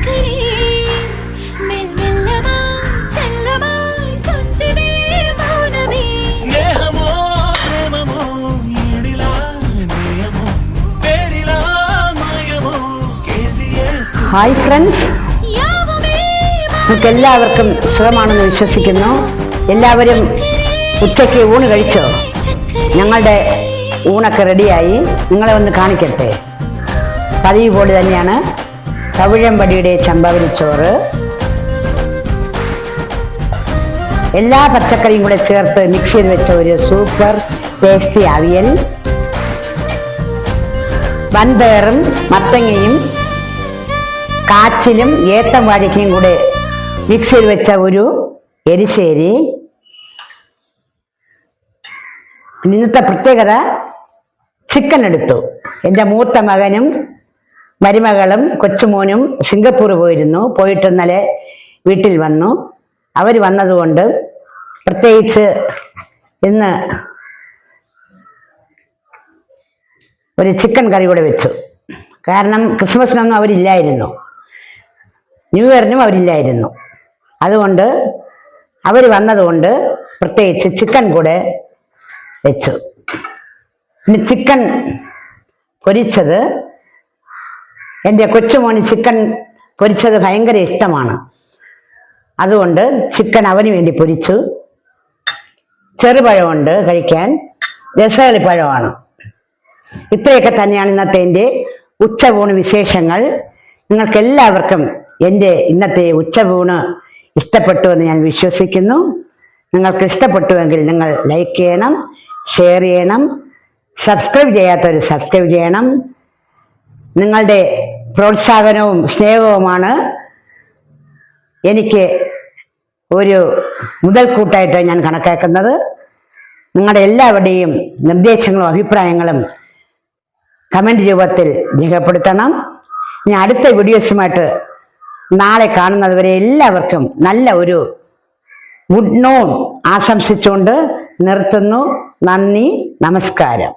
Hi friends, നിങ്ങൾക്ക് എല്ലാവർക്കും സുഖമാണെന്ന് വിശ്വസിക്കുന്നു. എല്ലാവരും ഉച്ചയ്ക്ക് ഊണ് കഴിച്ചോ? ഞങ്ങളുടെ ഊണൊക്കെ റെഡിയായി. നിങ്ങളെ ഒന്ന് കാണിക്കട്ടെ. പതിവ് പോലെ തന്നെയാണ് തവിഴമ്പടിയുടെ ചമ്പവരിച്ചോറ്, എല്ലാ പച്ചക്കറിയും കൂടെ ചേർത്ത് മിക്സ് ചെയ്ത് വെച്ച ഒരു സൂപ്പർ ടേസ്റ്റി അവിയൽ, വൻപയറും മത്തങ്ങയും കാച്ചിലും ഏത്തം വാഴയ്ക്കയും കൂടെ മിക്സ് ചെയ്ത് വെച്ച ഒരു എരിശ്ശേരി. ഇന്നത്തെ പ്രത്യേകത ചിക്കൻ എടുത്തു. എൻ്റെ മൂത്ത മകനും മരുമകളും കൊച്ചുമോനും സിംഗപ്പൂർ പോയിട്ട് ഇന്നലെ വീട്ടിൽ വന്നു. അവർ വന്നതുകൊണ്ട് പ്രത്യേകിച്ച് ഇന്ന് ഒരു ചിക്കൻ കറി കൂടെ വെച്ചു. കാരണം ക്രിസ്മസിനൊന്നും അവരില്ലായിരുന്നു, ന്യൂ ഇയറിനും അവരില്ലായിരുന്നു. അതുകൊണ്ട് അവർ വന്നതുകൊണ്ട് പ്രത്യേകിച്ച് ചിക്കൻ കൂടെ വെച്ചു. പിന്നെ ചിക്കൻ പൊരിച്ചത്, എൻ്റെ കൊച്ചുമോന് ചിക്കൻ പൊരിച്ചത് ഭയങ്കര ഇഷ്ടമാണ്. അതുകൊണ്ട് ചിക്കൻ അവന് വേണ്ടി പൊരിച്ചു. ചെറുപഴമുണ്ട് കഴിക്കാൻ, രസകളിപ്പഴമാണ്. ഇത്രയൊക്കെ തന്നെയാണ് ഇന്നത്തെ എൻ്റെ ഉച്ചയൂണ് വിശേഷങ്ങൾ. നിങ്ങൾക്ക് എല്ലാവർക്കും എൻ്റെ ഇന്നത്തെ ഉച്ചയൂണ് ഇഷ്ടപ്പെട്ടു എന്ന് ഞാൻ വിശ്വസിക്കുന്നു. നിങ്ങൾക്ക് ഇഷ്ടപ്പെട്ടുവെങ്കിൽ നിങ്ങൾ ലൈക്ക് ചെയ്യണം, ഷെയർ ചെയ്യണം, സബ്സ്ക്രൈബ് ചെയ്യാത്തവർ സബ്സ്ക്രൈബ് ചെയ്യണം. നിങ്ങളുടെ പ്രോത്സാഹനവും സ്നേഹവുമാണ് എനിക്ക് ഒരു മുതൽക്കൂട്ടായിട്ട് ഞാൻ കണക്കാക്കുന്നത്. നിങ്ങളുടെ എല്ലാവരുടെയും നിർദ്ദേശങ്ങളും അഭിപ്രായങ്ങളും കമൻറ്റ് രൂപത്തിൽ രേഖപ്പെടുത്തണം. ഇനി അടുത്ത വീഡിയോസുമായിട്ട് നാളെ കാണുന്നത് വരെ എല്ലാവർക്കും നല്ല ഒരു ഗുഡ് നൂൺ ആശംസിച്ചുകൊണ്ട് നിർത്തുന്നു. നന്ദി, നമസ്കാരം.